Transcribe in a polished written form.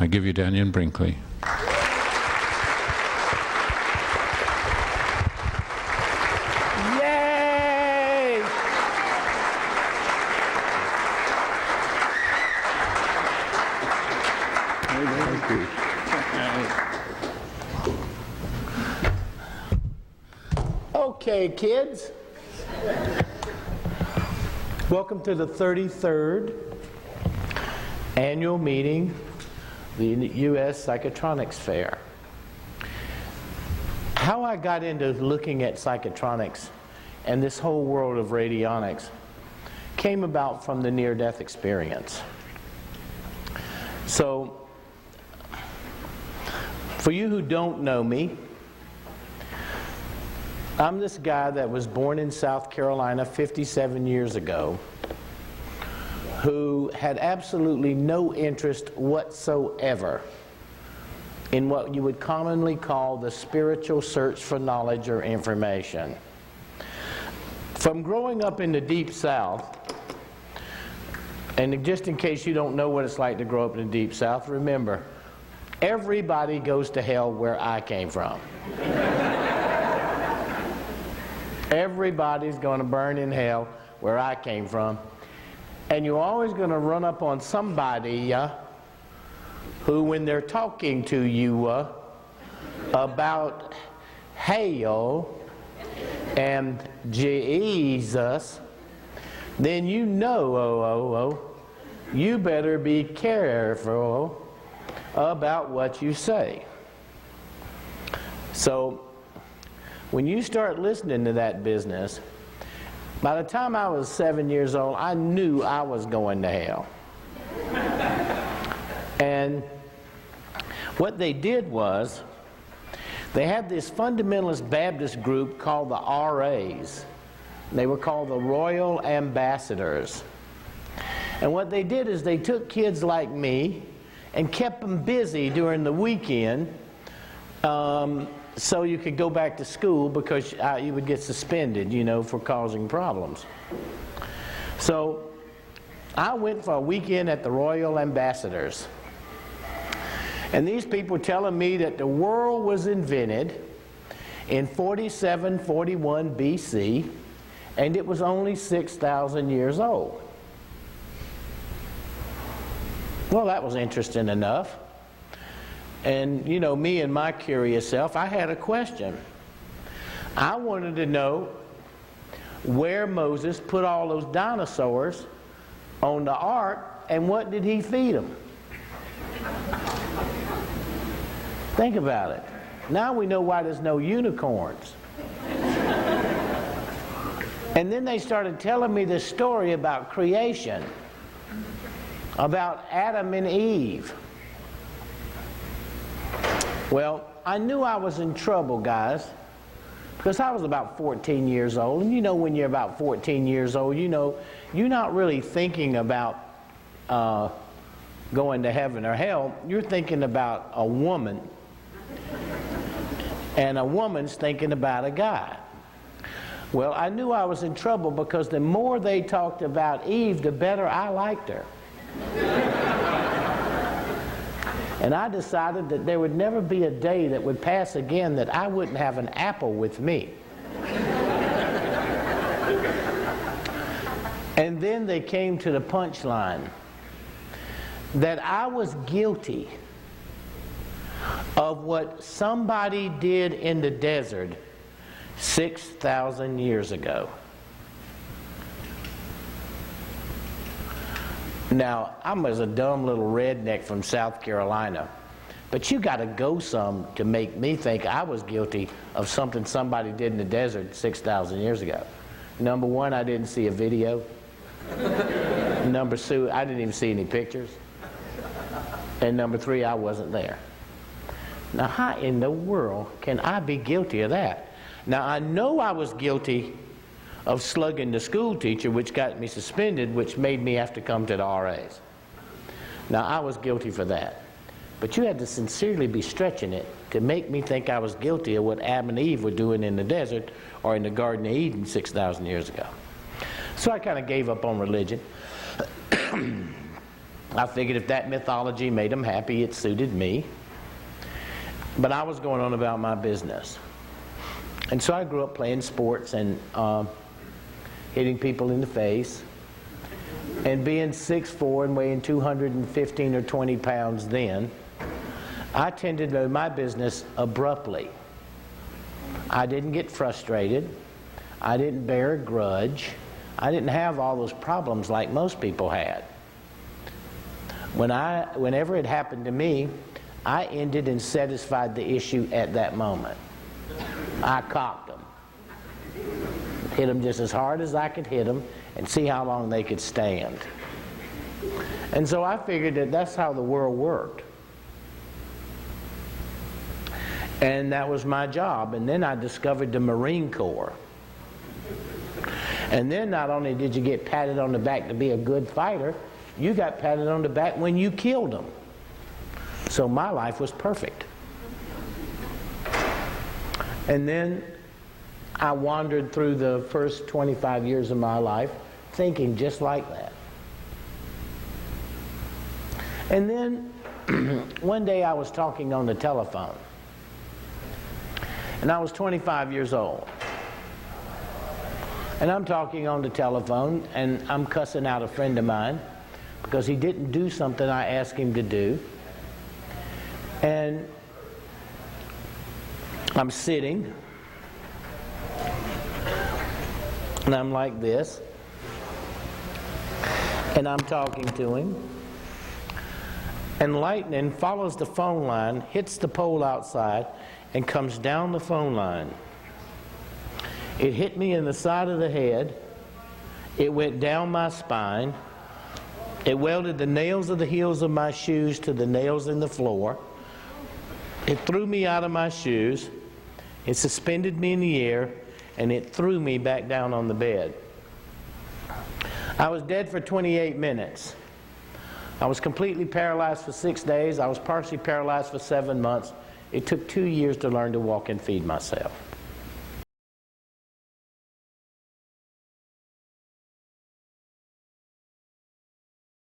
I give you Dannion Brinkley. Yay! Thank you. Okay, kids. Welcome to the 33rd annual meeting of the U.S. Psychotronics Fair. How I got into looking at psychotronics and this whole world of radionics came about from the near-death experience. So, for you who don't know me, I'm this guy that was born in South Carolina 57 years ago who had absolutely no interest whatsoever in what you would commonly call the spiritual search for knowledge or information. From growing up in the Deep South, and just in case you don't know what it's like to grow up in the Deep South, remember, everybody goes to hell where I came from. Everybody's going to burn in hell where I came from. And you're always going to run up on somebody who, when they're talking to you about hell and Jesus, then you know, you better be careful about what you say. So, when you start listening to that business, by the time I was 7 years old, I knew I was going to hell. And what they did was, they had this fundamentalist Baptist group called the RAs. They were called the Royal Ambassadors. And what they did is they took kids like me and kept them busy during the weekend so you could go back to school because you would get suspended, you know, for causing problems. So I went for a weekend at the Royal Ambassadors. And these people were telling me that the world was invented in 4741 BC, and it was only 6,000 years old. Well, that was interesting enough. And, you know, me and my curious self, I had a question. I wanted to know where Moses put all those dinosaurs on the ark, and what did he feed them? Think about it. Now we know why there's no unicorns. And then they started telling me this story about creation, about Adam and Eve. Well, I knew I was in trouble, guys, because I was about 14 years old. And you know, when you're about 14 years old, you know, you're not really thinking about going to heaven or hell. You're thinking about a woman, and a woman's thinking about a guy. Well, I knew I was in trouble because the more they talked about Eve, the better I liked her. And I decided that there would never be a day that would pass again that I wouldn't have an apple with me. And then they came to the punchline that I was guilty of what somebody did in the desert 6,000 years ago. Now, I'm as a dumb little redneck from South Carolina, but you got to go some to make me think I was guilty of something somebody did in the desert 6,000 years ago. Number one, I didn't see a video. Number two, I didn't even see any pictures. And number three, I wasn't there. Now, how in the world can I be guilty of that? Now, I know I was guilty of slugging the school teacher, which got me suspended, which made me have to come to the RAs. Now, I was guilty for that. But you had to sincerely be stretching it to make me think I was guilty of what Adam and Eve were doing in the desert or in the Garden of Eden 6,000 years ago. So I kind of gave up on religion. I figured if that mythology made them happy, it suited me. But I was going on about my business. And so I grew up playing sports and hitting people in the face. And being 6'4" and weighing 215 or 20 pounds then, I tended to do my business abruptly. I didn't get frustrated. I didn't bear a grudge. I didn't have all those problems like most people had. Whenever it happened to me, I ended and satisfied the issue at that moment. I cocked them. Hit them just as hard as I could hit them and see how long they could stand. And so I figured that that's how the world worked. And that was my job. And then I discovered the Marine Corps. And then not only did you get patted on the back to be a good fighter, you got patted on the back when you killed them. So my life was perfect. And then I wandered through the first 25 years of my life thinking just like that. And then one day I was talking on the telephone. And I was 25 years old. And I'm talking on the telephone and I'm cussing out a friend of mine because he didn't do something I asked him to do. And I'm sitting and I'm like this and I'm talking to him, and lightning follows the phone line, hits the pole outside and comes down the phone line. It hit me in the side of the head. It went down my spine. It welded the nails of the heels of my shoes to the nails in the floor. It threw me out of my shoes. It suspended me in the air, and it threw me back down on the bed. I was dead for 28 minutes. I was completely paralyzed for 6 days. I was partially paralyzed for 7 months. It took 2 years to learn to walk and feed myself.